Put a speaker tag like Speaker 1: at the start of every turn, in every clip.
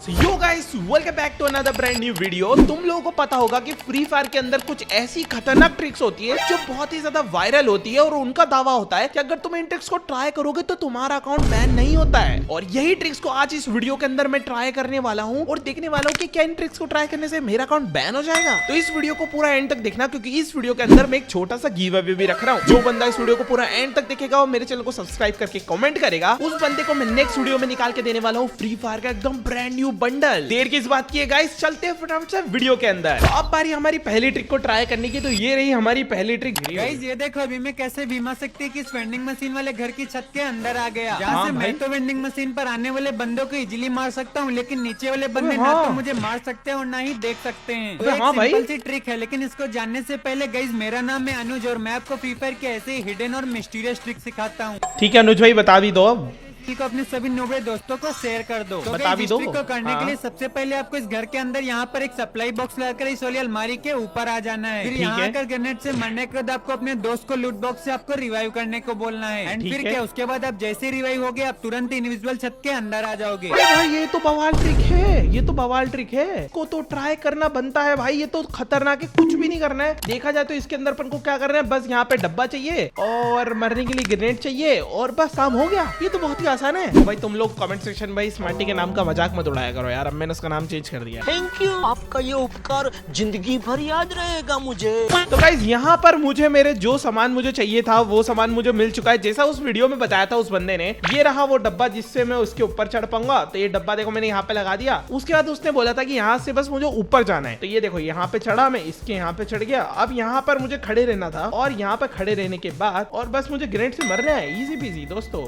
Speaker 1: Yo guys, welcome back to another brand new video. तुम लोगों को पता होगा कि फ्री फायर के अंदर कुछ ऐसी खतरनाक ट्रिक्स होती है जो बहुत ही ज्यादा वायरल होती है और उनका दावा होता है कि अगर तुम इन ट्रिक्स को ट्राई करोगे तो तुम्हारा अकाउंट बैन नहीं होता है। और यही ट्रिक्स को आज इस वीडियो के अंदर मैं ट्राई करने वाला हूँ और देखने वाला हूँ कि क्या इन ट्रिक्स को ट्राई करने से मेरा अकाउंट बैन हो जाएगा। तो इस वीडियो को पूरा एंड तक देखना, क्योंकि इस वीडियो के अंदर मैं एक छोटा सा गिव अवे भी रख रहा हूँ। जो बंदा इस वीडियो को पूरा एंड तक देखेगा और मेरे चैनल को सब्सक्राइब करके कमेंट करेगा, उस बंदे को मैं नेक्स्ट वीडियो में निकाल के देने वाला हूँ फ्री फायर का एकदम ब्रांड न्यू बंडल। देर किस बात की है गाइस, चलते हैं फटाफट से वीडियो के अंदर। तो अब बारी हमारी पहली ट्रिक को ट्राई करने की। तो ये रही हमारी पहली ट्रिक।
Speaker 2: गाइस ये देखो अभी मैं कैसे बीमा सकती कि इस वेंडिंग मशीन वाले घर की छत के अंदर आ गया। जहाँ से मैं तो वेंडिंग मशीन पर आने वाले बंदों को इजीली मार सकता हूँ, लेकिन नीचे वाले बंदे ना तो मुझे मार सकते हैं और ना ही देख सकते हैं। तो एक सिंपल सी ट्रिक है, लेकिन इसको जानने से पहले गाइस मेरा नाम है अनुज और मैं आपको फ्री फायर के ऐसे हिडन और मिस्टीरियस ट्रिक सिखाता हूँ।
Speaker 1: ठीक है अनुज भाई, बता भी दो।
Speaker 2: को अपने सभी नोबड़े दोस्तों को शेयर कर दो। तो
Speaker 1: बता भी दो।
Speaker 2: को करने के लिए सबसे पहले आपको इस घर के अंदर यहाँ पर एक सप्लाई बॉक्स लगाकर इस वाली अलमारी के ऊपर आ जाना है। फिर यहाँ आकर ग्रेनेड से मरने के बाद आपको अपने दोस्त को लूट बॉक्स से आपको रिवाइव करने को बोलना है। एंड फिर क्या, उसके बाद आप जैसे रिवाइव हो गए आप तुरंत इनविजिबल छत के अंदर आ जाओगे।
Speaker 1: भाई ये तो बवाल ट्रिक है, ये तो बवाल ट्रिक है, को तो ट्राई करना बनता है भाई। ये तो खतरनाक है, कुछ भी नहीं करना है। देखा जाए तो इसके अंदर अपन को क्या करना है, बस यहाँ पे डब्बा चाहिए और मरने के लिए ग्रेनेड चाहिए और बस काम हो गया। ये तो बहुत ही आसान है। तो भाई तुम लोग कमेंट सेक्शन भाई स्मार्टी के नाम का मजाक मत उड़ाया करो यार, अब मैंने उसका नाम चेंज कर दिया।
Speaker 3: थैंक यू, आपका ये उपकार जिंदगी भर याद रहेगा मुझे।
Speaker 1: तो गाइस यहाँ पर मुझे मेरे जो सामान मुझे चाहिए था वो सामान मुझे मिल चुका है, जैसा उस वीडियो में बताया था उस बंदे ने। ये रहा वो डब्बा जिससे मैं उसके ऊपर चढ़ पाऊंगा। तो ये डब्बा देखो मैंने यहाँ पे लगा दिया। उसके बाद उसने बोला था कि यहाँ से बस मुझे ऊपर जाना है। तो ये देखो यहाँ पे चढ़ा मैं, इसके यहाँ पे चढ़ गया। अब यहाँ पर मुझे खड़े रहना था और यहाँ पे खड़े रहने के बाद और बस मुझे ग्रेनेड से मरना है। इजी पीजी दोस्तों।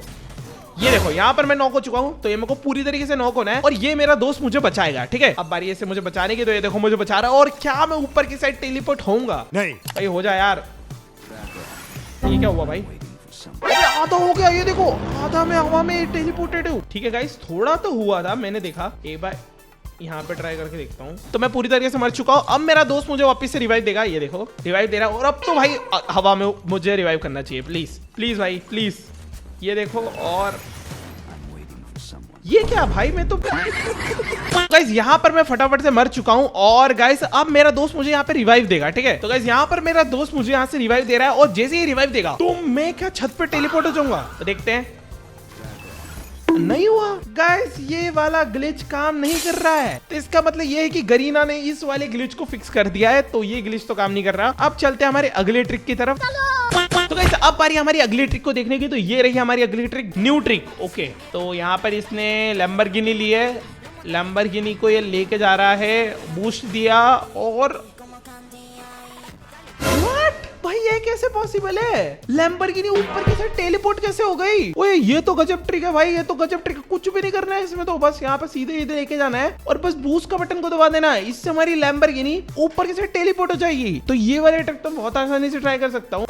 Speaker 1: ये देखो यहाँ पर मैं नॉक हो चुका हूँ, तो ये मेरे को पूरी तरीके से नॉक होना है और ये मेरा दोस्त मुझे बचाएगा। ठीक है, अब बारी से मुझे बचाने की। तो ये देखो मुझे बचा रहा है और क्या मैं ऊपर की साइड टेलीपोर्ट होऊंगा? नहीं भाई, हो जा यार। ये क्या हुआ भाई? आधा हो गया, ये देखो आधा में हवा में टेलीपोर्टेड हूँ। ठीक है गाइस, थोड़ा तो हुआ था, मैंने देखा। एक बार यहाँ पे ट्राई करके देखता हूँ। तो मैं पूरी तरीके से मर चुका हूँ। अब मेरा दोस्त मुझे वापस से रिवाइव देगा। ये देखो रिवाइव दे रहा है और अब तो भाई हवा में मुझे रिवाइव करना चाहिए। प्लीज प्लीज भाई प्लीज। ये देखो, और ये क्या भाई, मैं तो गाइस यहाँ पर मैं फटाफट से मर चुका हूँ। और गाइस अब मेरा दोस्त मुझे यहाँ पे रिवाइव देगा। ठीक है, तो गाइस यहाँ पर मेरा दोस्त मुझे यहाँ से रिवाइव दे रहा है और जैसे ही रिवाइव देगा तो मैं क्या छत पे टेलीपोर्ट हो जाऊंगा। तो देखते हैं। नहीं हुआ गाइस, ये वाला ग्लिच काम नहीं कर रहा है। तो इसका मतलब ये है कि गरीना ने इस वाले ग्लिच को फिक्स कर दिया है। तो ये ग्लिच तो काम नहीं कर रहा। अब चलते हैं हमारे अगले ट्रिक की तरफ। तो गाइस अब बारी हमारी अगली ट्रिक को देखने की। तो ये रही हमारी अगली ट्रिक, न्यू ट्रिक। ओके, तो यहाँ पर इसने लैम्बोर्गिनी ली है। लैम्बोर्गिनी को ये लेके जा रहा है, बूस्ट दिया और भाई ये कैसे पॉसिबल है? लैम्बोर्गिनी ऊपर की साइड टेलीपोर्ट कैसे हो गई? ओए ये तो गजब ट्रिक है भाई, ये तो गजब ट्रिक है। कुछ भी नहीं करना है इसमें, तो बस यहाँ पे सीधे सीधे लेके जाना है और बस बूस्ट का बटन को दबा देना है। इससे हमारी लैम्बोर्गिनी ऊपर की साइड टेलीपोर्ट हो जाएगी। तो ये वाले ट्रिक तो बहुत आसानी से ट्राई कर सकता हूँ।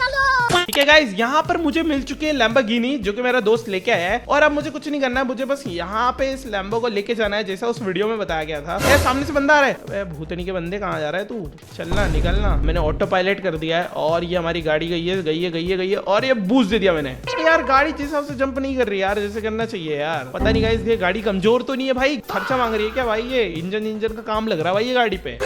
Speaker 1: ठीक है गाइस, यहाँ पर मुझे मिल चुकी है लैम्बोर्गिनी जो कि मेरा दोस्त लेके आया है। और अब मुझे कुछ नहीं करना है, मुझे बस यहाँ पे इस लैम्बो को लेके जाना है जैसा उस वीडियो में बताया गया था। सामने से बंदा आ रहा है। भूतनी के बंदे कहाँ जा रहा है तू? चलना निकलना। मैंने ऑटो पायलट कर दिया है और ये हमारी गाड़ी गई है और ये बूस्ट दे दिया मैंने। यार गाड़ी जिस हिसाब से जंप नहीं कर रही यार, जैसे करना चाहिए यार। पता नहीं गाइस, ये गाड़ी कमजोर तो नहीं है भाई? खर्चा मांग रही है क्या भाई? ये इंजन का काम लग रहा है भाई ये गाड़ी पे।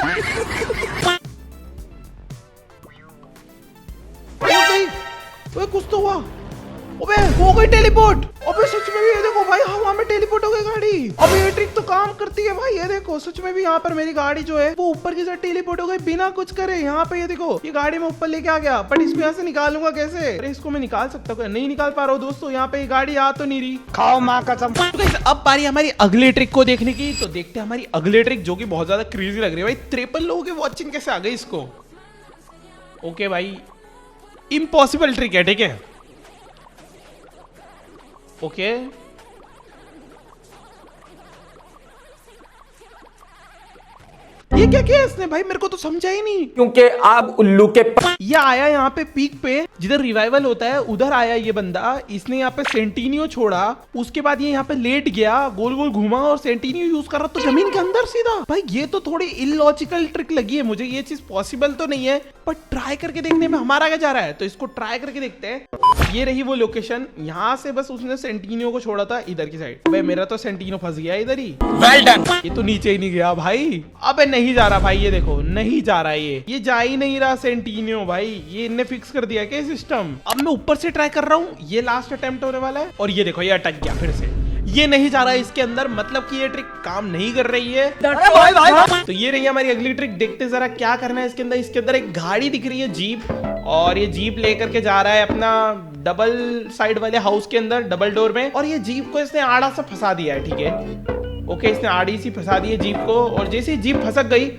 Speaker 1: ओए कुछ तो हुआ। अबे हो गई टेलीपोर्ट। अबे सच में भी ये देखो भाई, हवा में टेलीपोर्ट हो गई गाड़ी। अबे ये ट्रिक तो काम करती है भाई। ये देखो सच में भी यहाँ पर मेरी गाड़ी जो है वो ऊपर की साइड टेलीपोर्ट हो गई बिना कुछ करे। यहाँ पे ये देखो, ये गाड़ी में ऊपर लेके आ गया। बट इसको यहाँ से निकालूंगा कैसे? अरे इसको मैं निकाल सकता हूँ, नहीं निकाल पा रहा हूँ दोस्तों। यहाँ पे ये गाड़ी आ तो नहीं रही।
Speaker 2: खाओ माँ कसम।
Speaker 1: अब बारी हमारी अगले ट्रिक को देखने की। तो देखते हैं हमारी अगले ट्रिक जो की बहुत ज्यादा क्रेजी लग रही है भाई। 53 लोगों की वॉचिंग कैसे आ गई इसको? ओके भाई, इम्पॉसिबल ट्रिक है। ठीक है, ओके ये क्या किया इसने भाई? मेरे को तो समझा ही नहीं।
Speaker 2: क्योंकि आप उल्लू के
Speaker 1: ये आया यहाँ पे पीक पे जिधर रिवाइवल होता है, उधर आया ये बंदा। इसने यहाँ पे सेंटिनियो छोड़ा, उसके बाद ये यहाँ पे लेट गया, गोल गोल घूमा और सेंटिनियो यूज कर रहा तो जमीन के अंदर सीधा। भाई ये तो थोड़ी इलॉजिकल ट्रिक लगी है मुझे। ये चीज पॉसिबल तो नहीं है। पर ट्राई करके देखने में हमारा क्या जा रहा है, तो इसको ट्राई करके देखते हैं। ये रही वो लोकेशन, यहाँ से बस उसने सेंटिनो को छोड़ा था इधर की साइड। अबे मेरा तो सेंटिनो फंस गया इधर ही। Well done. ये तो नीचे ही नहीं गया भाई। अबे नहीं जा रहा भाई, ये देखो नहीं जा रहा है, ये जा ही नहीं रहा सेंटिनो भाई। ये इनने फिक्स कर दिया क्या सिस्टम। अब मैं ऊपर से ट्राई कर रहा हूँ, ये लास्ट अटेम्प्ट होने वाला है। और ये देखो ये अटक गया फिर से, ये नहीं जा रहा है इसके अंदर, मतलब कि ये ट्रिक काम नहीं कर रही है। तो ये रही हमारी अगली ट्रिक। देखते जरा क्या करना है इसके अंदर। इसके अंदर एक गाड़ी दिख रही है जीप, और ये जीप लेकर के जा रहा है अपना डबल साइड वाले हाउस के अंदर, डबल डोर में। और ये जीप को इसने आड़ा सा फंसा दिया है, ठीक है ओके। इसने आड़ी सी फंसा दी है जीप को, और जैसे ही जीप फंसक गई,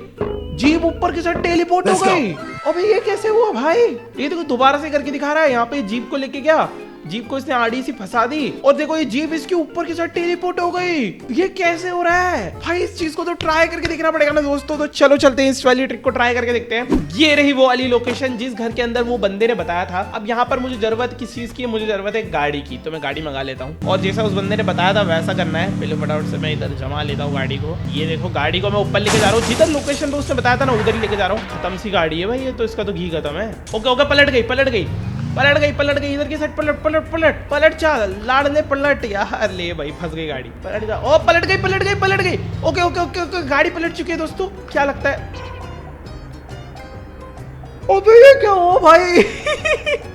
Speaker 1: जीप ऊपर के साथ टेलीपोर्ट हो गई। अबे ये कैसे हुआ भाई, ये देखो दोबारा से करके दिखा रहा है। यहाँ पे जीप को लेके गया, जीप को इसने आड़ी सी फंसा दी, और देखो ये जीप इसके ऊपर के साथ टेलीपोर्ट हो गई। ये कैसे हो रहा है भाई, इस चीज को तो ट्राई करके देखना पड़ेगा ना दोस्तों। तो चलो चलते हैं इस वाली ट्रिक को ट्राई करके देखते हैं। ये रही वो वाली लोकेशन जिस घर के अंदर वो बंदे ने बताया था। अब यहाँ पर मुझे जरूरत किस चीज की है, मुझे जरूरत है गाड़ी की। तो मैं गाड़ी मंगा लेता हूँ, और जैसा उस बंदे ने बताया था वैसा करना है। पहले फटाफट से मैं इधर जमा लेता हूँ गाड़ी को। ये देखो गाड़ी को मैं ऊपर लेके जा रहा हूँ, जिधर लोकेशन पे उसने बताया था ना उधर ही लेके जा रहा हूँ। खत्म सी गाड़ी है भाई ये तो, इसका तो घी खत्म है। ओके ओके, पलट गई पलट गई पलट गई पलट गई, इधर की साइड पलट पलट पलट पलट, चल लाड़ने पलट यार। ले भाई फंस गई गाड़ी, पलट जा। ओ पलट गई पलट गई पलट गई। ओके ओके ओके ओके, गाड़ी पलट चुकी है दोस्तों। क्या लगता है, अबे ये क्या हुआ भाई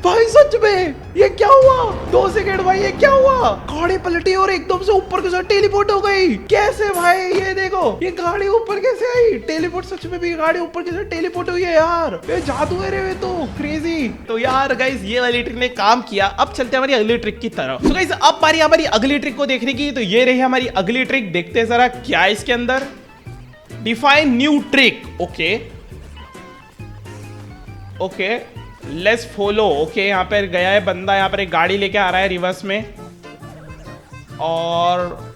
Speaker 1: भाई सच में ये क्या हुआ, 2 सेकंड भाई ये क्या हुआ। गाड़ी पलटी और एकदम से ऊपर के साथ टेलीपोर्ट हो गई। कैसे भाई, ये देखो ये गाड़ी ऊपर कैसे आई, टेलीपोर्ट। सच में भी गाड़ी ऊपर के साथ टेलीपोर्ट हुई है यार, ये जादू है रे, तो क्रेजी। तो यार गाइस ये वाली ट्रिक ने काम किया। अब चलते हैं हमारी अगली ट्रिक की तरफ। तो गाइस अब बारी हमारी अगली ट्रिक को देखने की। तो ये रही हमारी अगली ट्रिक, देखते हैं जरा क्या है इसके अंदर। Define new trick. Okay okay let's follow. Okay यहाँ पर गया है बंदा, यहाँ पर एक गाड़ी लेके आ रहा है रिवर्स में, और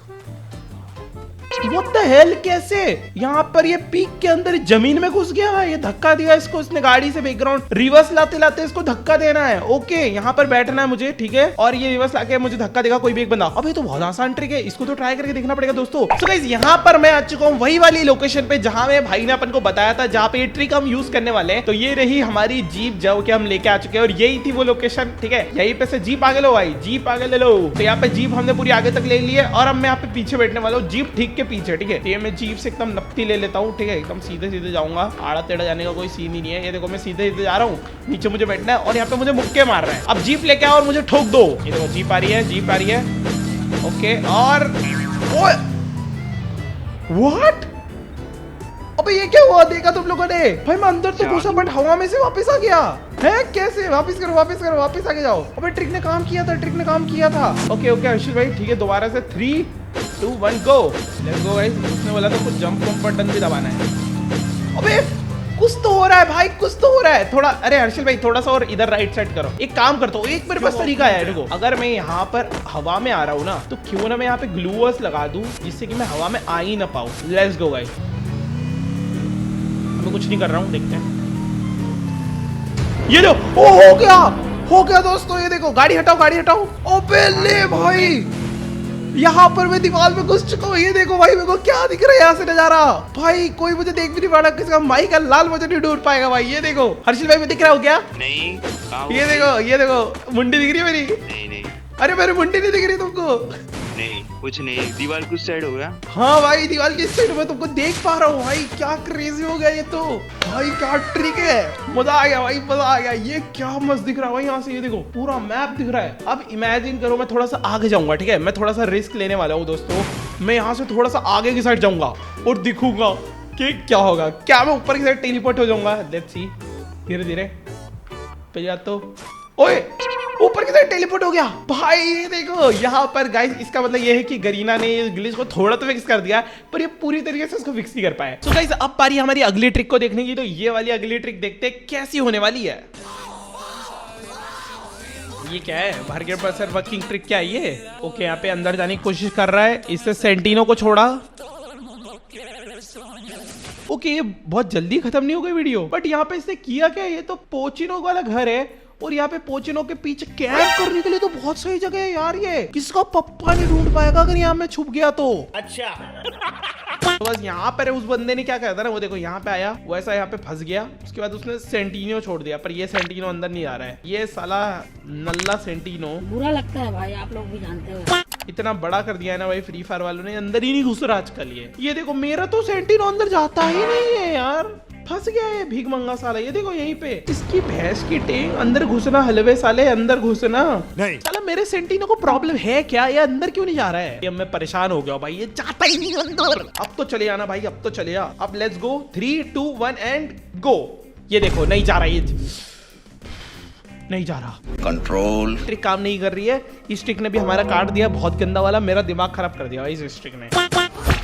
Speaker 1: What the hell, कैसे यहाँ पर ये पीक के अंदर जमीन में घुस गया है। ये धक्का दिया इसको इसने गाड़ी से, बैकग्राउंड रिवर्स लाते लाते इसको धक्का देना है। ओके यहाँ पर बैठना है मुझे, ठीक है, और ये रिवर्स लाके मुझे धक्का देगा कोई भी एक बंदा। अब ये तो बहुत आसान ट्रिक है, इसको तो ट्राई करके देखना पड़ेगा दोस्तों। तो गाइस यहाँ पर मैं आ चुका हूँ वही वाली लोकेशन पे जहाँ में भाई ने अपन को बताया था, जहाँ पे ये ट्रिक हम यूज करने वाले हैं। तो ये रही हमारी जीप जो कि हम लेके आ चुके हैं, और यही थी वो लोकेशन, ठीक है। यही पे से जीप आगे लो भाई, जीप आगे ले लो। तो यहाँ पे जीप हमने पूरी आगे तक ले ली है, और अब मैं यहाँ पे पीछे बैठने वाला हूँ, जीप ठीक के पीछे, ठीक है। ये मैं जीप से एकदम नपती ले लेता हूँ, ठीक है, एकदम सीधे सीधे जाऊंगा, आड़ा टेढ़ा जाने का कोई सीन ही नहीं है। ये देखो मैं सीधे सीधे जा रहा हूँ, नीचे मुझे बैठना है, और यहाँ पे मुझे मुक्के मार रहा है। अब जीप लेके आओ और मुझे ठोक दो। ये देखो जीप आ रही है, जीप आ रही है। ओके, और व्हाट, अबे ये क्या हुआ, देखा तुम लोगों ने भाई, मैं अंदर तो घुसा बट हवा में से वापस आ गया है। कैसे, वापस करो वापस करो, वापस आगे जाओ। अबे ट्रिक ने काम किया था, ट्रिक ने काम किया था। ओके ओके हर्षिल भाई, ठीक है, दोबारा से 3 2 1 गो, लेट्स गो गाइस। उसने बोला तो कुछ जंप बटन भी दबाना है। अबे कुछ तो हो रहा है भाई, कुछ तो हो रहा है थोड़ा। अरे हर्षिल भाई थोड़ा सा और इधर राइट साइड करो। एक काम करता हूँ, एक मेरे पास तरीका है, देखो अगर मैं यहाँ पर हवा में आ रहा हूँ ना, तो क्यों ना मैं यहाँ पे ग्लूवर्स लगा दूं, जिससे कि मैं हवा में आ ही ना पाऊँ। लेट्स गो गाइस, मैं कुछ नहीं कर रहा हूँ, देखते हैं। ये लो, ओ हो गया दोस्तों। ये देखो गाड़ी हटाओ, गाड़ी हटाओ। ओबे ले भाई, यहाँ पर मैं दीवार में घुस चुका हूँ। ये देखो भाई मेरे को क्या दिख रहा है यहाँ से नजारा, भाई कोई मुझे देख भी नहीं पा रहा, किसी का माइक का लाल मुझे नहीं ढूंढ पाएगा भाई। ये देखो हर्षिल भाई में दिख रहा हो क्या?
Speaker 4: नहीं,
Speaker 1: ये देखो मुंडी दिख रही है मेरी।
Speaker 4: नहीं
Speaker 1: अरे मेरी मुंडी नहीं दिख रही तुमको?
Speaker 4: नहीं, कुछ नहीं, दीवार कुछ साइड हो गया।
Speaker 1: हाँ भाई दीवार की साइड में तुमको देख पा रहा हूँ भाई, क्या क्रेजी हो गया ये तो भाई, क्या ट्रिक है, मजा आ गया भाई, मजा आ गया। ये क्या मस्त दिख रहा है भाई यहाँ से, ये देखो पूरा मैप दिख रहा है। अब इमेजिन करो मैं थोड़ा सा आगे जाऊंगा, ठीक है, मैं थोड़ा सा रिस्क लेने वाला हूँ दोस्तों। मैं यहाँ से थोड़ा सा आगे की साइड जाऊंगा और दिखूंगा कि क्या होगा, क्या मैं ऊपर की साइड टेलीपोर्ट हो जाऊंगा। लेट्स सी, धीरे धीरे पे जा, तो ओए ऊपर की साइड टेलीपोर्ट हो गया भाई। ये देखो यहाँ पर गाइस, इसका मतलब ये है कि गरीना ने इस ग्लिच को थोड़ा तो फिक्स कर दिया, पर ये पूरी तरीके से उसको फिक्स नहीं कर पाया। तो गाइस अब पारी हमारी अगली ट्रिक को देखने की। तो ये वाली अगली ट्रिक देखते हैं कैसी होने वाली है। ये क्या है, भार्गव पर वर्किंग ट्रिक क्या है ये? ओके यहाँ पे अंदर जाने की कोशिश कर रहा है, इससे सेंटिनो को छोड़ा। ओके ये बहुत जल्दी खत्म नहीं हो गई वीडियो, बट यहाँ पे इसने किया क्या, ये तो पोचिनो वाला घर है, और यहाँ पे पोचिनो के पीछे कैंप करने के लिए तो बहुत सही जगह है यार। ये किसका पप्पा नहीं ढूंढ पाएगा अगर यहाँ में छुप गया तो। अच्छा तो बस यहाँ पर उस बंदे ने क्या करा था ना, वो देखो यहाँ पे आया, वो ऐसा यहाँ पे फंस गया, उसके बाद उसने सेंटिनो छोड़ दिया, पर ये सेंटिनो अंदर नहीं आ रहा है। ये साला नल्ला सेंटिनो
Speaker 5: बुरा लगता है भाई, आप लोग भी जानते हो।
Speaker 1: इतना बड़ा कर दिया है ना भाई फ्री फायर वालों ने, अंदर ही नहीं घुस रहा आजकल। ये देखो मेरा तो सेंटिनो अंदर जाता ही नहीं है यार, फंस गया है भीख मंगा साला। ये देखो यहीं पे इसकी भैंस की टेंग, अंदर घुसना हलवे साले, अंदर घुसना नहीं। साला मेरे सेंटिनो को प्रॉब्लम है क्या, ये अंदर क्यों नहीं जा रहा है? ये मैं परेशान हो गया भाई, ये जाता ही नहीं अंदर। अब तो चले आना भाई, अब तो चले आ। अब लेट्स गो 3 2 1 एंड गो। ये देखो नहीं जा रहा, ये नहीं जा रहा, कंट्रोल ट्रिक काम नहीं कर रही है। इस ट्रिक ने भी हमारा काट दिया बहुत गंदा वाला, मेरा दिमाग खराब कर दिया भाई इस ट्रिक ने।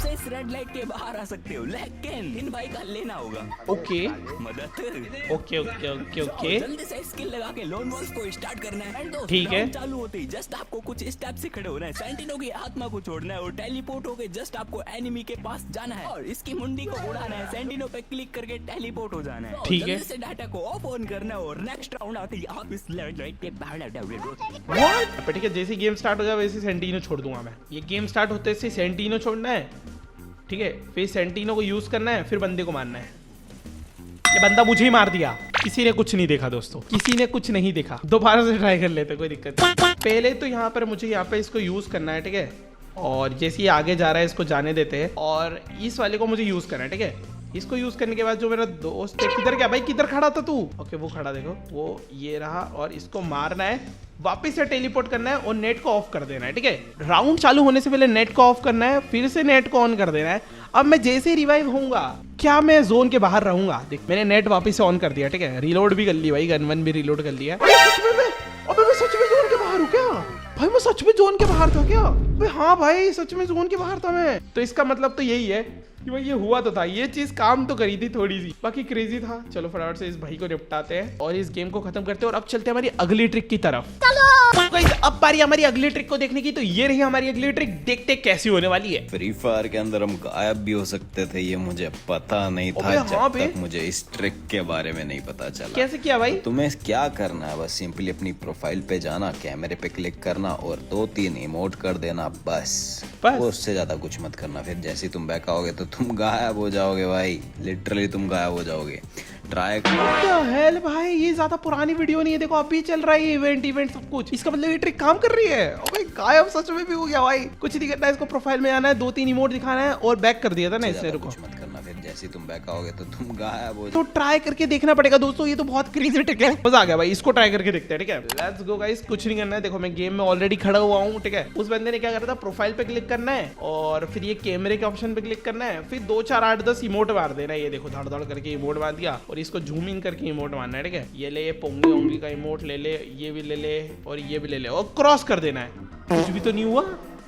Speaker 6: इस रेड लाइट के बाहर आ सकते हो, लेकिन इन भाई का लेना होगा।
Speaker 1: ओके
Speaker 6: मदद।
Speaker 1: ओके ओके ओके ओके
Speaker 6: जल्दी से स्किल लगा के लोन वॉल्स को स्टार्ट करना है।
Speaker 1: ठीक है।
Speaker 6: चालू होते ही जस्ट आपको कुछ स्टेप से खड़े होना है, सेंटिनो की आत्मा को छोड़ना है और टेलीपोर्ट होके जस्ट आपको एनिमी के पास जाना है और इसकी मुंडी को उड़ाना है। सेंटिनो पे क्लिक करके टेलीपोर्ट हो जाना है।
Speaker 1: ठीक है।
Speaker 6: जल्दी से डाटा को ऑफ ऑन करना है और नेक्स्ट राउंड आते ही आप इस रेड लाइट के बाहर आ जाओगे।
Speaker 1: ठीक है, जैसे गेम स्टार्ट हो गया वैसे सेंटिनो छोड़ दूंगा मैं। ये गेम स्टार्ट होते से सेंटिनो छोड़ना है, ठीक है, फिर सेंटिनो को यूज करना है, फिर बंदे को मारना है। ये बंदा मुझे ही मार दिया, किसी ने कुछ नहीं देखा दोस्तों, किसी ने कुछ नहीं देखा। दोबारा से ट्राई कर लेते, कोई दिक्कत नहीं। पहले तो यहाँ पर मुझे यहाँ पे इसको यूज करना है, ठीक है, और जैसे ही आगे जा रहा है इसको जाने देते हैं और इस वाले को मुझे यूज करना है, ठीक है। इसको यूज करने के बाद जो मेरा दोस्त है, किधर गया भाई, किधर खड़ा था तू? ओके वो खड़ा देखो, वो ये रहा, और इसको मारना है, वापस से टेलीपोर्ट करना है और नेट को ऑफ कर देना है, ठीक है। राउंड चालू होने से पहले नेट को ऑफ करना है, फिर से नेट को ऑन कर देना है। अब मैं जैसे ही रिवाइव होऊंगा, क्या मैं जोन के बाहर रहूंगा? देख मैंने नेट वापस से ऑन कर दिया, ठीक है, रिलोड भी कर ली भाई, गन वन भी रिलोड कर लिया। मैं सच में जोन के बाहर हूँ क्या भाई? मैं सच में जोन के बाहर था क्या? हाँ भाई सच में जोन के बाहर था मैं। तो इसका मतलब तो यही है कि भाई ये हुआ तो था, ये चीज काम तो करी थी थोड़ी सी, बाकी क्रेजी था। चलो फटाफट से इस भाई को निपटाते हैं और इस गेम को खत्म करते हैं और अब चलते हैं हमारी अगली ट्रिक की तरफ। गाइस अब बारी हमारी अगली ट्रिक को देखने की, तो ये रही हमारी अगली ट्रिक, देखते कैसी होने वाली है।
Speaker 7: फ्री फायर के अंदर हम गायब भी हो सकते थे, ये मुझे पता नहीं था जब तक मुझे इस ट्रिक के बारे में नहीं पता चला।
Speaker 1: कैसे किया भाई?
Speaker 7: तुम्हें क्या करना है, बस सिंपली अपनी प्रोफाइल पे जाना, कैमरे पे क्लिक करना और 2-3 इमोट कर देना, बस। उससे ज्यादा कुछ मत करना। फिर जैसे तुम बैक आओगे तो तुम गायब हो जाओगे भाई, लिटरली तुम गायब हो जाओगे। ट्राई
Speaker 1: क्या हेल भाई, ये ज्यादा पुरानी वीडियो नहीं है, देखो अभी चल रहा है इवेंट सब कुछ। इसका मतलब ये ट्रिक काम कर रही है। ओ भाई गायब सच में भी हो गया भाई। कुछ नहीं करना है, इसको प्रोफाइल में आना है, 2-3 इमोट दिखाना है और बैक कर दिया था ना इससे। रुको
Speaker 7: कुछ मत करना, फिर जैसे तुम बैक आओगे तो तुम गायब हो।
Speaker 1: तो ट्राई करके देखना पड़ेगा दोस्तों, ये तो बहुत क्रेजी ट्रिक है। मजा आ गया भाई, इसको ट्राई करके देखते हैं, ठीक है। लेट्स गो गाइस, कुछ नहीं करना है, देखो मैं गेम में ऑलरेडी खड़ा हुआ हूँ, ठीक है। उस बंदे ने क्या करा था, प्रोफाइल पे क्लिक करना है और फिर ये कैमरे के ऑप्शन पे क्लिक करना है, फिर 2 4 8 10 इमोट मार देना है। ये देखो धड़ धड़ करके इमोट मार दिया और इसको जूम इन करके इमोट मारना है, ठीक है। ये ले, ये पोंगी ओंगी का इमोट ले ले, ये भी ले ले और ये भी ले ले और क्रॉस कर देना है। कुछ भी तो नहीं हुआ,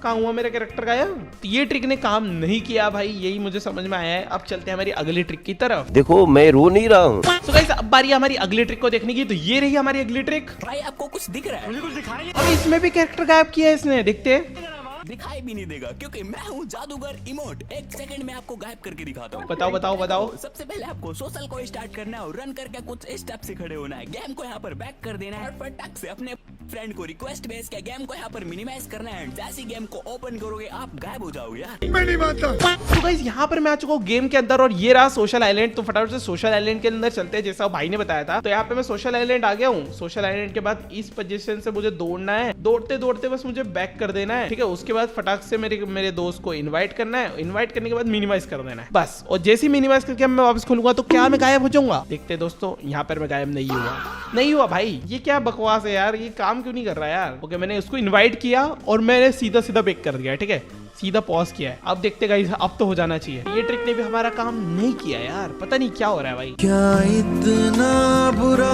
Speaker 1: कहाँ हुआ मेरा कैरेक्टर गायब? तो ये ट्रिक ने काम नहीं किया भाई, यही मुझे समझ में आया है। अब चलते हैं हमारी अगली ट्रिक की तरफ।
Speaker 3: देखो मैं रो नहीं रहा हूँ।
Speaker 1: So guys, अब बारी हमारी अगली ट्रिक को देखने की, तो ये रही हमारी अगली ट्रिक।
Speaker 6: भाई आपको कुछ दिख रहा है? मुझे कुछ दिखाई नहीं।
Speaker 1: अब इसमें भी कैरेक्टर गायब किया है इसने, देखते हैं।
Speaker 6: दिखाई भी नहीं देगा क्योंकि मैं हूँ जादूगर इमोट। 1 सेकंड में आपको गायब करके दिखाता हूँ।
Speaker 1: बताओ बताओ बताओ।
Speaker 6: सबसे पहले आपको सोशल को स्टार्ट करना है और रन करके कुछ स्टेप से खड़े होना है। गेम को यहाँ पर बैक कर देना है और फटाक से अपने फ्रेंड को रिक्वेस्ट भेज के गेम को यहाँ पर मिनिमाइज करना है। जैसे गेम को ओपन करोगे आप गायब हो जाओगे यार।
Speaker 1: मैं नहीं मानता। तो गाइस यहाँ पर मैं आ चुका हूँ गेम के अंदर और ये रहा सोशल आइलैंड। तो फटाफट से सोशल आइलैंड के अंदर चलते हैं, जैसा भाई ने बताया था। तो यहाँ पे मैं सोशल आइलैंड आ गया हूँ। सोशल आइलैंड के बाद इस पोजीशन से मुझे दौड़ना है, दौड़ते दौड़ते बस मुझे बैक कर देना है, ठीक है। उसके बाद फटाक से मेरे दोस्त को इनवाइट करना है, इनवाइट करने के बाद मिनिमाइज कर देना है बस। और जैसे ही मिनिमाइज करके मैं वापस खोलूंगा तो क्या मैं गायब हो जाऊंगा? देखते दोस्तों, यहाँ पर मैं गायब नहीं हुआ भाई। ये क्या बकवास है यार, ये काम क्यों नहीं कर रहा यार? ओके मैंने उसको इनवाइट किया और मैंने सीधा बैक कर दिया, ठीक है, सीधा पॉज किया है। अब देखते गाइस, अब तो हो जाना चाहिए। ये ट्रिक ने भी हमारा काम नहीं किया यार, पता नहीं क्या हो रहा है भाई।
Speaker 2: क्या इतना बुरा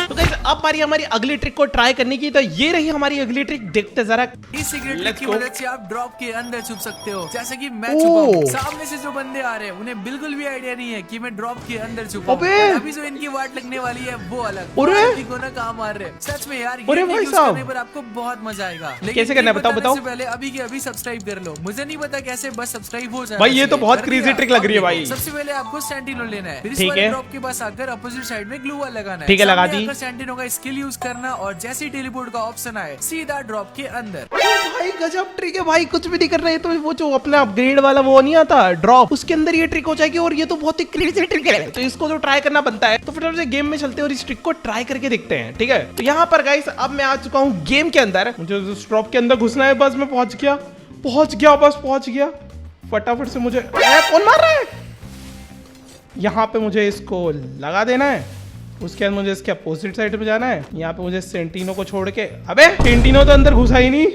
Speaker 1: तो गाइस अब हमारी अगली ट्रिक को ट्राई करने की, तो ये रही हमारी अगली ट्रिक, देखते जरा।
Speaker 2: इस सीक्रेट ट्रिक की मदद से आप ड्रॉप के अंदर छुप सकते हो, जैसे कि मैं छुपा हूं। सामने से जो बंदे आ रहे हैं उन्हें बिल्कुल भी आइडिया नहीं है कि मैं ड्रॉप के अंदर छुपा हूं। अभी जो इनकी वाट लगने वाली है वो अलग, को ना कहाँ मार रहे। सच में यार, ये यूज करने पर आपको बहुत मजा आएगा।
Speaker 1: कैसे करना है बताओ।
Speaker 2: पहले अभी के अभी सब्सक्राइब कर लो। मुझे नहीं पता कैसे, बस सब्सक्राइब हो जाए
Speaker 1: भाई। ये तो बहुत क्रेजी ट्रिक लग रही है भाई।
Speaker 2: सबसे पहले आपको सेंटिनो लेना है, फिर
Speaker 1: ठीक है,
Speaker 2: ड्रॉप के पास आकर अपोजिट साइड में ग्लू वॉल लगाना है।
Speaker 1: ठीक है, लगा दी।
Speaker 2: सेंटिनो
Speaker 8: सेंटिनो का स्किल यूज करना और जैसे ही टेलीपोर्ट का ऑप्शन आए सीधा ड्रॉप के अंदर।
Speaker 1: भाई गजब ट्रिक है भाई, कुछ भी नहीं कर रहे तो वो जो अपना अपग्रेड वाला वो नहीं आता ड्रॉप, उसके अंदर ये ट्रिक हो जाएगी और ये तो बहुत ही क्रेजी ट्रिक है। तो इसको तो ट्राई करना बनता है। तो फिर गेम में चलते हैं और इस ट्रिक को ट्राई करके देखते हैं, ठीक है। तो यहाँ पर गाइस अब मैं आ चुका हूँ गेम के अंदर, मुझे उस ड्रॉप के अंदर घुसना है। बस मैं पहुंच गया बस पहुंच गया। फटाफट से मुझे कौन मार रहा है, यहाँ पे मुझे इसको लगा देना है। उसके बाद मुझे इसके अपोजिट साइड पे जाना है। यहाँ पे मुझे सेंटिनो को छोड़ के, अबे सेंटिनो तो अंदर घुसा ही नहीं,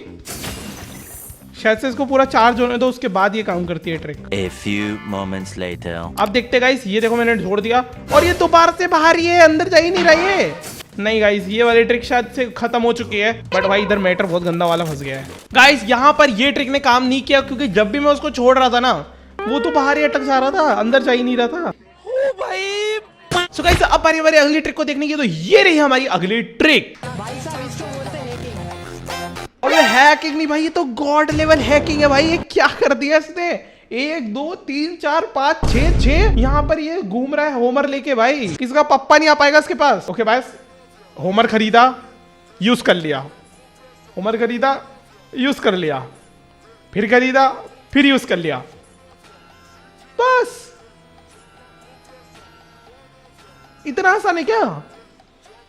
Speaker 1: शायद से इसको पूरा चार्ज होने दो, उसके बाद ये काम करती है trick.
Speaker 9: A few moments later.
Speaker 1: अब देखते गाइस, ये देखो मैंने छोड़ दिया और ये दोबारा से बाहर ही है, अंदर जा ही नहीं रही है। नहीं गाइस, ये वाली ट्रिक शायद से खत्म हो चुकी है, बट भाई इधर मैटर बहुत गंदा वाला फंस गया है। गाइस यहाँ पर ये ट्रिक ने काम नहीं किया, क्योंकि जब भी मैं उसको छोड़ रहा था ना, वो तो बाहर ही अटक जा रहा था, अंदर जा ही नहीं रहा था। ओ भाई सो गाइस अब बारी बारी अगली ट्रिक को देखने की। तो ये रही हमारी अगली ट्रिक। और ये हैकिंग नहीं भाई, ये तो गॉड लेवल हैकिंग है भाई। ये क्या कर दिया इसने, 1 2 3 4 5 6 यहाँ पर ये घूम रहा है होमर लेके। भाई किसका पप्पा नहीं आ पाएगा इसके पास। ओके बस, होमर खरीदा, यूज कर लिया, होमर खरीदा, यूज कर लिया, फिर खरीदा, फिर यूज कर लिया, बस इतना आसान है क्या,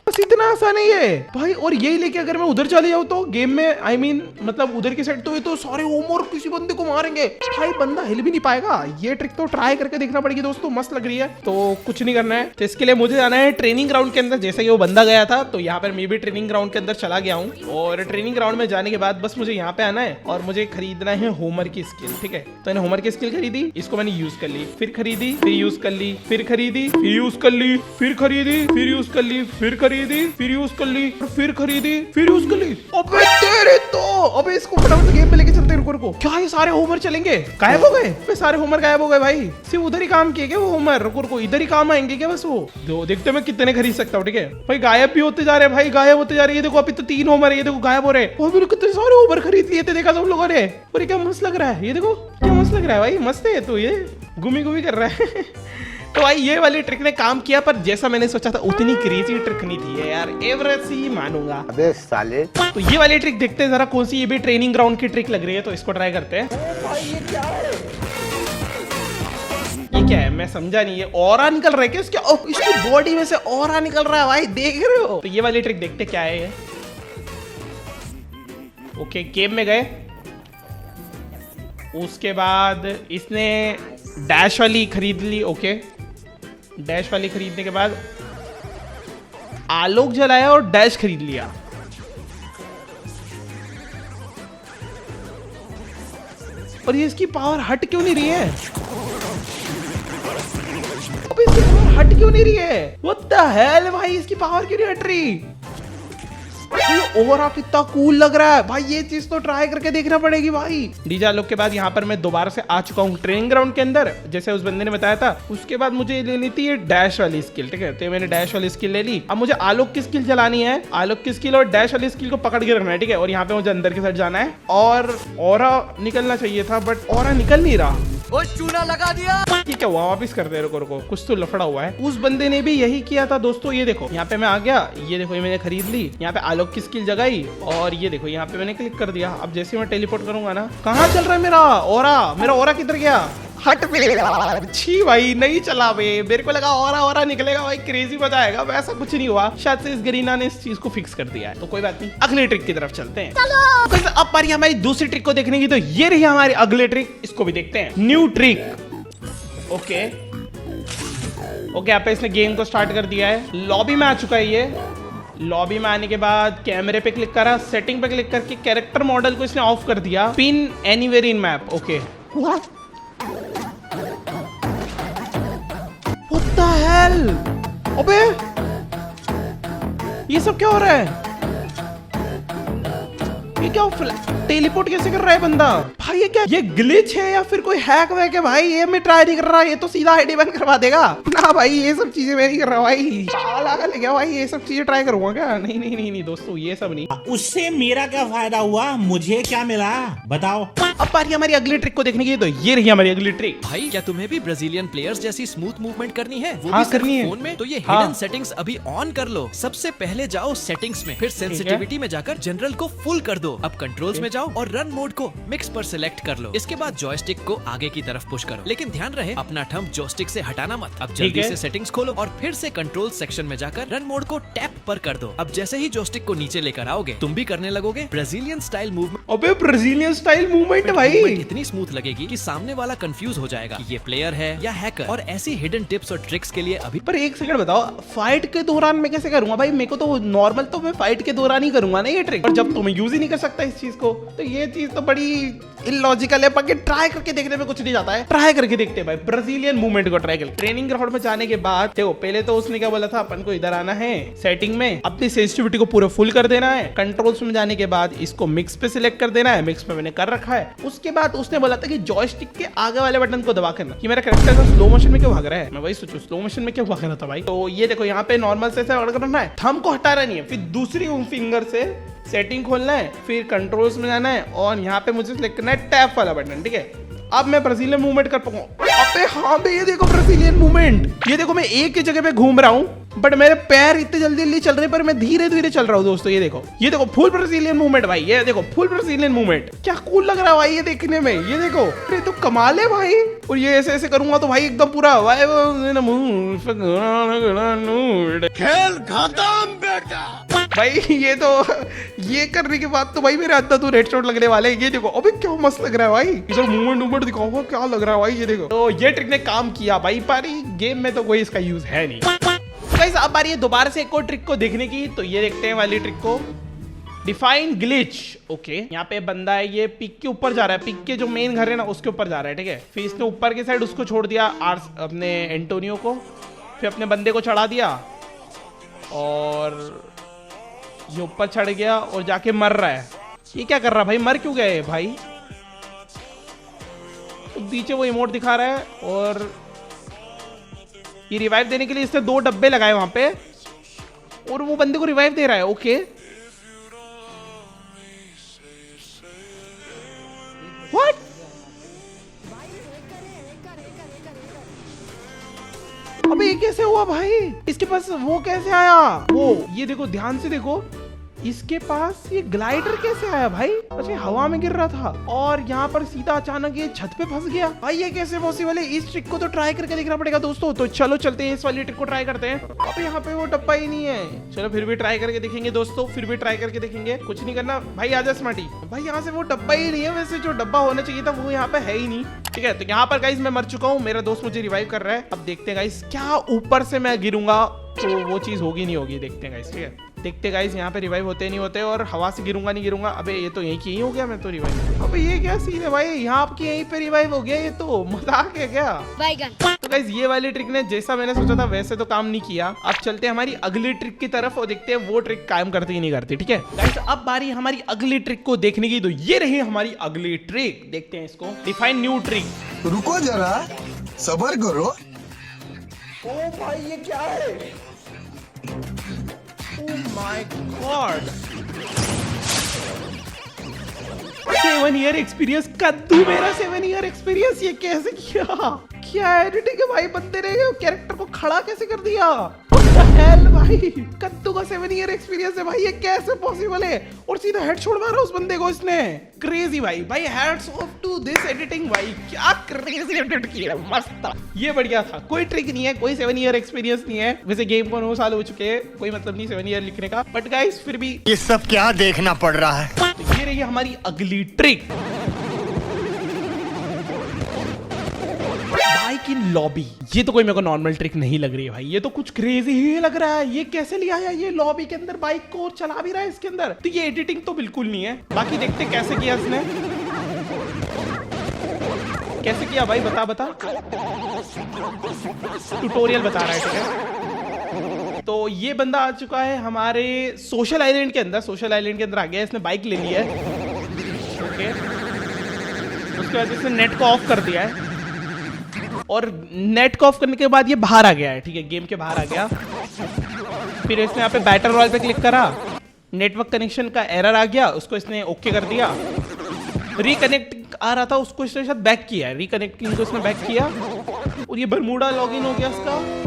Speaker 1: बस इतना आसान है ये भाई। और यही लेके अगर मैं उधर चले जाऊँ तो गेम में I mean, मतलब उधर की साइड तो ये तो सारे होमर किसी बंदे को मारेंगे भाई, बंदा हिल भी नहीं पाएगा। ये ट्रिक तो ट्राई करके देखना पड़ेगी दोस्तों, मस्त लग रही है। तो कुछ नहीं करना है, तो इसके लिए मुझे जाना है ट्रेनिंग ग्राउंड के अंदर। जैसे कि वो बंदा गया था, तो यहाँ पर मैं भी ट्रेनिंग ग्राउंड के अंदर चला गया हूँ। और ट्रेनिंग ग्राउंड में जाने के बाद बस मुझे यहाँ पे आना है और मुझे खरीदना है होमर की स्किल, ठीक है। तो मैंने होमर की स्किल खरीदी, इसको मैंने यूज कर ली, फिर खरीदी, फिर यूज कर ली, फिर खरीदी, फिर यूज कर ली, फिर खरीदी, फिर यूज कर ली, फिर खरीदी, फिर यूज कर ली, फिर खरीदी, फिर यूज कर ली। अबे तेरे तो, अबे इसको फटाफट गेम पे लेके चलते हैं। रुको क्या ये सारे होमर चलेंगे, गायब हो गए, सारे होमर गायब हो गए भाई। सिर्फ उधर ही काम किए क्या वो होमर, रुको इधर ही काम आएंगे क्या बस वो। दो देखते मैं कितने खरीद सकता हूँ, ठीक है भाई। गायब भी होते जा रहे हैं भाई, गायब होते जा रहे हैं। ये देखो अभी तो 3 होमर है, ये देखो गायब हो रहे हैं। और भी कितने सारे होमर खरीद लिए थे, देखा सब लोगों ने। और ये क्या मस्त लग रहा है, ये देखो क्या मस्त लग रहा है भाई, मस्त है। तो ये घूमी घूमी कर रहा है। तो भाई ये वाली ट्रिक ने काम किया, पर जैसा मैंने सोचा था उतनी क्रेजी ट्रिक नहीं थी यार, एवरेज ही मानूंगा।
Speaker 10: अबे साले।
Speaker 1: तो ये वाली ट्रिक देखते हैं जरा कौन सी, ये भी ट्रेनिंग ग्राउंड की ट्रिक लग रही है, तो इसको ट्राई करते हैं। ये क्या है मैं समझा नहीं, ये ऑरा निकल रहा है क्या इसके, इसकी बॉडी में से ऑरा निकल रहा है भाई, देख रहे हो। तो ये वाली ट्रिक देखते क्या है ये। ओके गेम में गए, उसके बाद इसने डैश वाली खरीद ली। ओके डैश वाली खरीदने के बाद आलोक जलाया और डैश खरीद लिया। और ये इसकी पावर हट क्यों नहीं रही है, अब इसकी पावर हट क्यों नहीं रही है, What the hell भाई, इसकी पावर क्यों नहीं हट रही। ओवरा कितना कूल लग रहा है भाई, ये चीज तो ट्राई करके देखना पड़ेगी भाई। डीजे आलोक के बाद यहाँ पर मैं दोबारा से आ चुका हूँ ट्रेनिंग ग्राउंड के अंदर, जैसे उस बंदे ने बताया था। उसके बाद मुझे लेनी थी ये डैश वाली स्किल, ठीक है। तो मैंने डैश वाली स्किल ले ली। अब मुझे आलोक की स्किल चलानी है, आलोक की स्किल और डैश वाली स्किल को पकड़ के रखना है, ठीक है। और यहाँ पे मुझे अंदर के साइड जाना है और ओरा निकलना चाहिए था, बट ओरा निकल नहीं रहा।
Speaker 3: वो चूना लगा दिया।
Speaker 1: ठीक है वापिस कर दे, रुको कुछ तो लफड़ा हुआ है। उस बंदे ने भी यही किया था दोस्तों। ये देखो यहाँ पे मैं आ गया, ये देखो ये मैंने खरीद ली, यहाँ पे आलोक की स्किल जगाई और ये देखो यहाँ पे मैंने क्लिक कर दिया। अब जैसे मैं टेलीपोर्ट करूंगा ना, कहाँ चल रहा है मेरा ओरा किधर गया, हट पे। छी भाई नहीं चला बे, मेरे को लगा ओरा निकलेगा भाई, क्रेजी मजा आएगा, वैसा कुछ नहीं हुआ। शायद से इस गरीना ने इस चीज को फिक्स कर दिया है, तो कोई बात नहीं। अगली ट्रिक की तरफ चलते हैं। चलो अब बारी हमारी दूसरी ट्रिक को देखने की। तो ये रही हमारी अगली ट्रिक, इसको भी देखते हैं। New trick. ओके यहाँ पे इसने गेम को स्टार्ट कर दिया है, लॉबी में आ चुका है। ये लॉबी में आने के बाद कैमरे पे क्लिक करा, सेटिंग पे क्लिक करके कैरेक्टर मॉडल को इसने ऑफ कर दिया, pin anywhere in map. Okay What the hell? अबे ये सब क्या हो रहा है, ये क्या टेलीपोर्ट कैसे कर रहा है बंदा भाई, ये क्या, ये ग्लिच है या फिर कोई हैक वैक है भाई। ये मैं ट्राई नहीं कर रहा, ये तो सीधा आईडी बंद करवा देगा। ना भाई, ये सब चीजें मैं नहीं कर रहा भाई, पागल है क्या भाई, ये सब चीजें ट्राई करूंगा क्या? नहीं नहीं नहीं नहीं दोस्तों, ये सब नहीं।
Speaker 10: उससे मेरा क्या फायदा हुआ, मुझे क्या मिला बताओ।
Speaker 1: अब बारी हमारी अगली ट्रिक को देखने की, तो ये रही हमारी अगली ट्रिक।
Speaker 6: भाई क्या तुम्हें भी ब्राजीलियन प्लेयर्स जैसी स्मूथ मूवमेंट करनी है? वो
Speaker 1: हाँ,
Speaker 6: भी सिर्फ
Speaker 1: करनी है।
Speaker 6: फोन में? तो ये
Speaker 1: हाँ।
Speaker 6: हिडन सेटिंग्स अभी ऑन कर लो। सबसे पहले जाओ सेटिंग्स में, फिर सेंसिटिविटी में जाकर जनरल को फुल कर दो। अब कंट्रोल्स में जाओ और रन मोड को मिक्स पर सिलेक्ट कर लो। इसके बाद जॉयस्टिक को आगे की तरफ पुश करो, लेकिन ध्यान रहे अपना थंब जॉयस्टिक से हटाना मत। अब जल्दी से सेटिंग्स खोलो और फिर से कंट्रोल सेक्शन में जाकर रन मोड को टैप पर कर दो। अब जैसे ही जॉयस्टिक को नीचे लेकर आओगे, तुम भी करने लगोगे ब्राजीलियन स्टाइल मूवमेंट।
Speaker 1: अबे ब्राजीलियन स्टाइल मूवमेंट भाई,
Speaker 6: इतनी स्मूथ लगेगी कि सामने वाला कंफ्यूज हो जाएगा कि ये प्लेयर है या हैकर। और ऐसी हिडन टिप्स और ट्रिक्स के लिए अभी
Speaker 1: पर एक सेकंड बताओ, फाइट के दौरान मैं कैसे करूंगा भाई? मेरे को तो नॉर्मल तो मैं फाइट के दौरान ही करूंगा ना ये ट्रिक, और जब तुम यूज ही नहीं कर सकता इस चीज को, तो ये चीज तो बड़ी इलॉजिकल है। बाकी ट्राई करके देखने में कुछ नहीं जाता है, ट्राई करके देखते हैं भाई ब्राजीलियन मूवमेंट को। ट्राई कर ट्रेनिंग ग्राउंड में जाने के बाद देखो, पहले तो उसने क्या बोला था, अपन को इधर आना है, सेटिंग में अपनी सेंसिटिविटी को पूरा फुल कर देना है। कंट्रोल्स में जाने के बाद इसको मिक्स पे सिलेक्ट कर देना है, मिक्स पे मैंने कर रखा है। उसके बाद उसने बोला था कि जॉयस्टिक के आगे वाले बटन को दबा करना। कि मेरा कैरेक्टर स्लो मोशन में क्यों भाग रहा है, मैं वही सोचूं स्लो मोशन में क्यों भाग रहा था भाई। तो ये देखो यहाँ पे नॉर्मल से करना है, थंब को हटाना नहीं है, फिर दूसरी फिंगर से सेटिंग खोलना है, फिर कंट्रोल्स में जाना है और यहाँ पे मुझे सिलेक्ट करना है टैप वाला बटन, ठीक है। अब मैं ब्राजीलियन मूवमेंट कर पाऊंगा। अबे हाँ बे, ये देखो ब्राजीलियन मूवमेंट, ये देखो मैं एक ही जगह पे घूम रहा हूँ, बट मेरे पैर इतने जल्दी जल्दी चल रहे हैं, पर मैं धीरे धीरे चल रहा हूँ दोस्तों। ये देखो फुल ब्राजीलियन मूवमेंट भाई, ये देखो फुल ब्राजीलियन मूवमेंट। क्या कूल लग रहा है भाई ये देखने में, ये देखो, अरे तो कमाल है भाई। और ये ऐसे ऐसे करूंगा तो भाई एकदम पूरा खेल खत्म बेटा भाई। ये करने के बाद तो भाई मेरे अंदर हेडशॉट लगने वाले हैं। ये देखो अबे क्या मस्त लग रहा है भाई, इधर मूवमेंट दिखाओ क्या लग रहा है भाई। ये देखो, तो ये ट्रिक ने काम किया भाई, पर गेम में तो कोई इसका यूज है नहीं। गाइस अब बारी है दोबारा से एक और ट्रिक को देखने की, तो ये देखते हैं वाली ट्रिक को, डिफाइन ग्लिच। ओके, यहाँ पे बंदा है, ये पिक के ऊपर जा रहा है, पिक के जो मेन घर है ना उसके ऊपर जा रहा है, ठीक है। फिर इसने ऊपर के साइड उसको छोड़ दिया, अपने एंटोनियो को, फिर अपने बंदे को चढ़ा दिया और ये ऊपर चढ़ गया और जाके मर रहा है। ये क्या कर रहा है भाई, मर क्यों गए भाई? तो नीचे वो इमोट दिखा रहा है और ये रिवाइव देने के लिए इसने 2 डब्बे लगाए वहां पे और वो बंदे को रिवाइव दे रहा है। Okay, what? अबे ये कैसे हुआ भाई? इसके पास वो कैसे आया? वो ये देखो, ध्यान से देखो, इसके पास ये ग्लाइडर कैसे आया भाई? अच्छा हवा में गिर रहा था और यहाँ पर सीधा अचानक ये छत पे फंस गया भाई। ये कैसे पॉसिबल है? इस ट्रिक को तो ट्राई करके देखना पड़ेगा दोस्तों। तो चलो चलते हैं, इस वाली ट्रिक को ट्राई करते हैं। अब यहाँ पे वो डब्बा ही नहीं है, चलो फिर भी ट्राई करके देखेंगे दोस्तों, फिर भी ट्राई करके देखेंगे। कुछ नहीं करना भाई, आजा स्मार्टी भाई, यहाँ से वो डब्बा ही नहीं है। वैसे जो डब्बा होना चाहिए था वो यहाँ पे है ही नहीं, ठीक है। तो यहाँ पर गाइस मैं मर चुका हूँ, मेरा दोस्त मुझे रिवाइव कर रहा है। अब देखते हैं गाइस, क्या ऊपर से मैं गिरूंगा तो वो चीज होगी नहीं होगी, देखते हैं गाइस, ठीक है। देखते गाइस यहाँ पे रिवाइव होते नहीं होते, और हवा से गिरूंगा नहीं गिरूंगा। अबे ये तो यहीं की ही हो गया, मैं तो रिवाइव। अबे ये क्या सीन है भाई, यहाँ आपकी यहीं पे रिवाइव हो गया, ये तो मजाक है क्या? तो गाइस ये वाली ट्रिक ने जैसा मैंने सोचा था वैसे तो काम नहीं किया। अब चलते हैं हमारी अगली ट्रिक की तरफ और देखते हैं वो ट्रिक काम करती ही नहीं करती, ठीक है। गाइस अब बारी हमारी अगली ट्रिक को देखने की, तो ये रही हमारी अगली ट्रिक, देखते हैं इसको, डिफाइन न्यू ट्रिक।
Speaker 11: रुको जरा, सब्र करो।
Speaker 1: ओ भाई ये क्या है? Oh my God! 7 year experience, कद्दू मेरा 7 ईयर एक्सपीरियंस, ये कैसे किया? क्या एडिटिंग है भाई, बंदे ने कैरेक्टर को खड़ा कैसे कर दिया? हेल भाई, कद्दू का 7 ईयर एक्सपीरियंस है भाई, ये कैसे पॉसिबल है? और सीधा हेडशॉट मारा उस बंदे को इसने, क्रेजी भाई। भाई hats off to this editing भाई, क्या क्रेजी एडिट किया, मस्त था, ये बढ़िया था। कोई ट्रिक नहीं है, कोई 7 ईयर एक्सपीरियंस नहीं है। वैसे गेम को 9 साल हो चुके हैं, कोई मतलब नहीं 7 ईयर लिखने का, बट गाइस फिर भी
Speaker 11: ये सब क्या देखना पड़ रहा है।
Speaker 1: तो ये रही हमारी अगली ट्रिक, बाइक इन लॉबी। ये तो कोई मेरे को नॉर्मल ट्रिक नहीं लग रही है भाई, ये तो कुछ क्रेजी ही लग रहा है। ये कैसे लिया है ये लॉबी के अंदर बाइक को, चला भी रहा है इसके अंदर, तो ये एडिटिंग तो बिल्कुल नहीं है। बाकी देखते कैसे किया इसने, कैसे किया भाई, बता ट्यूटोरियल बता रहा है, ठीक है। तो ये बंदा आ चुका है हमारे सोशल आइलैंड के अंदर, सोशल आइलैंड के अंदर आ गया, इसने बाइक ले ली है, ओके। उसके बाद इसने नेट को ऑफ कर दिया है, और नेट को ऑफ करने के बाद ये बाहर आ गया है, ठीक है, गेम के बाहर आ गया। फिर इसने यहाँ पे बैटल रॉयल पे क्लिक करा, नेटवर्क कनेक्शन का एरर आ गया, उसको इसने ओके कर दिया। रिकनेक्ट आ रहा था, उसको इसने शायद बैक किया है, रिकनेक्टिंग को इसने बैक किया और ये बरमूडा लॉगिन हो गया इसका।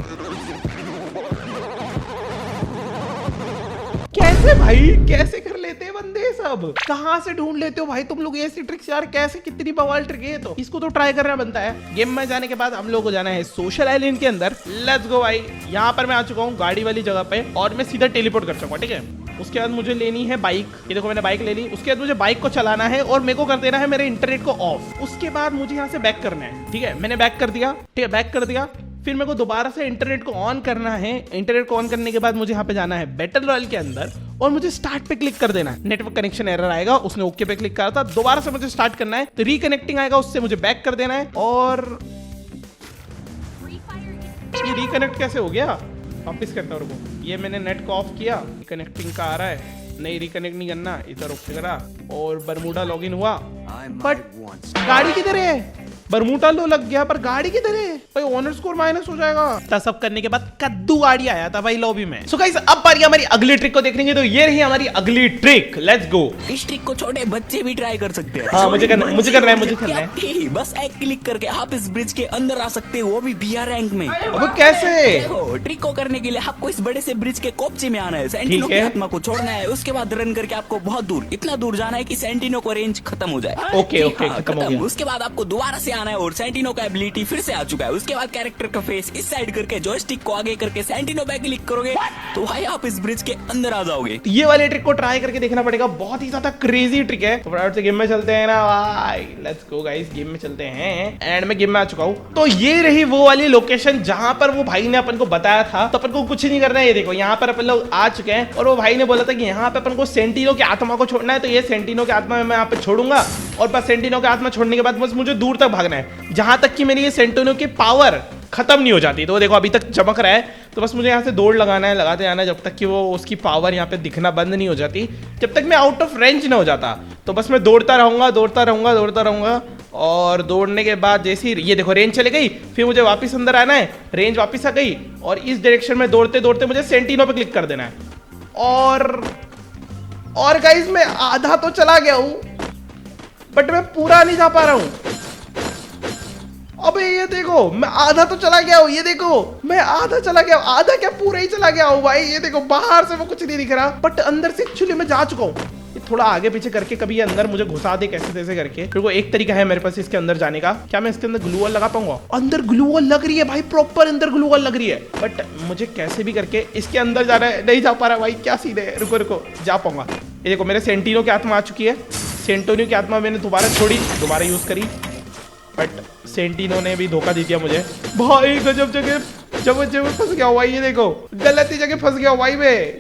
Speaker 1: कैसे भाई, कैसे कर लेते हैं बंदे सब, कहाँ से ढूंढ लेते हो भाई तुम लोग ऐसी ट्रिक्स यार, कैसे, कितनी बवाल ट्रिक है। तो इसको तो ट्राई करना बनता है। गेम में जाने के बाद हम लोग को जाना है सोशल आइलैंड के अंदर। लेट्स गो भाई। यहाँ पर मैं आ चुका हूँ गाड़ी वाली जगह पे और मैं सीधा टेलीपोर्ट कर चुका हूँ, ठीक है। उसके बाद मुझे लेनी है बाइक, ये देखो मैंने बाइक ले ली। उसके बाद मुझे बाइक को चलाना है और मेरे को कर देना है मेरे इंटरनेट को ऑफ। उसके बाद मुझे यहाँ से बैक करना है, ठीक है, मैंने बैक कर दिया, ठीक है, बैक कर दिया। फिर मेरे को दोबारा से इंटरनेट को ऑन करना है। इंटरनेट को ऑन करने के बाद मुझे यहाँ पे जाना है बैटल रॉयल के अंदर और मुझे स्टार्ट पे क्लिक कर देना है। नेटवर्क कनेक्शन एरर आएगा, उसने ओके पे क्लिक करा था, दोबारा से मुझे स्टार्ट करना है। तो रिकनेक्टिंग आएगा, उससे मुझे बैक कर देना है। और ये रिकनेक्ट कैसे हो गया, वापिस करता हूँ, रुको। ये मैंने नेट को ऑफ किया, रिकनेक्टिंग का आ रहा है, नहीं रिकनेक्ट नहीं करना, इधर ओके करा और बरमूडा लॉगिन हुआ। बट गाड़ी किधर है, बरमूडा लो लग गया पर गाड़ी किधर है भाई, ऑनर स्कोर माइनस हो जाएगा। सब करने के बाद कद्दू गाड़ी आया था भाई लॉबी में। सो गाइस अब बारी हमारी अगली ट्रिक को देखने की, तो ये रही हमारी अगली ट्रिक। Let's go.
Speaker 6: इस ट्रिक को छोटे बच्चे भी ट्राई कर सकते हैं।
Speaker 1: हाँ मुझे करना है।
Speaker 6: बस एक क्लिक करके आप इस ब्रिज के अंदर आ सकते हो, वो भी BR रैंक में।
Speaker 1: अब कैसे?
Speaker 6: देखो ट्रिक को करने के लिए आपको इस बड़े से ब्रिज के कोपचे में आना है, सेंटिनो की आत्मा को छोड़ना है, उसके बाद रन करके आपको बहुत दूर, इतना दूर जाना है कि सेंटिनो को रेंज खत्म हो जाए।
Speaker 1: ओके ओके, खत्म हो गया।
Speaker 6: उसके बाद आपको दोबारा से आना है और सेंटिनो एबिलिटी फिर से आ चुका है। उसके बाद कैरेक्टर का फेस इस साइड करके जॉयस्टिक को आगे करके सेंटिनो पे क्लिक करोगे तो भाई आप इस ब्रिज के अंदर आ जाओगे।
Speaker 1: तो ये वाली ट्रिक को ट्राई करके देखना पड़ेगा, बहुत ही ज्यादा क्रेजी ट्रिक है। तो फटाफट से गेम में चलते हैं ना भाई, लेट्स गो गाइस, गेम में चलते हैं। एंड में गेम में आ चुका हूँ। तो ये रही वो वाली लोकेशन जहां पर वो भाई ने अपन को बताया था। तो अपन को कुछ नहीं करना है, ये देखो यहाँ पर अपन लोग आ चुके हैं और वो भाई ने बोला था कि यहाँ पे अपन को सेंटिनो की आत्मा को छोड़ना है। तो ये सेंटिनो की आत्मा मैं यहाँ पे छोड़ूंगा और बस सेंटिनो की आत्मा छोड़ने के बाद बस मुझे दूर तक भागना है, जहां तक कि मेरी ये सेंटिनो की पावर खत्म नहीं हो जाती। तो देखो अभी तक चमक रहा है, तो बस मुझे यहाँ से दौड़ लगाना है, लगाते जाना है जब तक कि वो उसकी पावर यहाँ पे दिखना बंद नहीं हो जाती, जब तक मैं आउट ऑफ रेंज ना हो जाता। तो बस मैं दौड़ता रहूंगा, दौड़ता रहूंगा, दौड़ता रहूंगा। और दौड़ने के बाद जैसे ही ये देखो रेंज चली गई, फिर मुझे वापस अंदर आना है, रेंज वापस आ गई और इस डायरेक्शन में दौड़ते दौड़ते मुझे सेंटिनो पे क्लिक कर देना है। और गाइस मैं आधा तो चला गया हूँ बट मैं पूरा नहीं जा पा रहा हूँ। अबे ये देखो मैं आधा तो चला गया हूँ, ये देखो मैं आधा चला गया हूँ, आधा क्या पूरा ही चला गया हूँ भाई। ये देखो बाहर से वो कुछ नहीं दिख रहा बट अंदर से एक्चुअली मैं जा चुका हूँ। थोड़ा आगे पीछे करके कभी ये अंदर मुझे घुसा दे कैसे तैसे करके। फिर वो एक तरीका है मेरे पास इसके अंदर जाने का। क्या मैं इसके अंदर ग्लू वॉल लगा पाऊंगा? अंदर ग्लू वॉल लग रही है भाई, प्रॉपर अंदर ग्लू वॉल लग रही है, बट मुझे कैसे भी करके इसके अंदर जाना है, नहीं जा पा रहा भाई, क्या सीन है। रुको रुको, जा पाऊंगा। ये देखो मेरे सेंटिनो की आत्मा आ चुकी है। सेंटिनो की आत्मा मैंने दोबारा छोड़ी, दोबारा यूज करी बट सेंटिनो ने भी धोखा दे दिया मुझे भाई। गजब जगह जब फंस गया भाई, ये देखो गलत ही जगह फंस गया भाई मैं।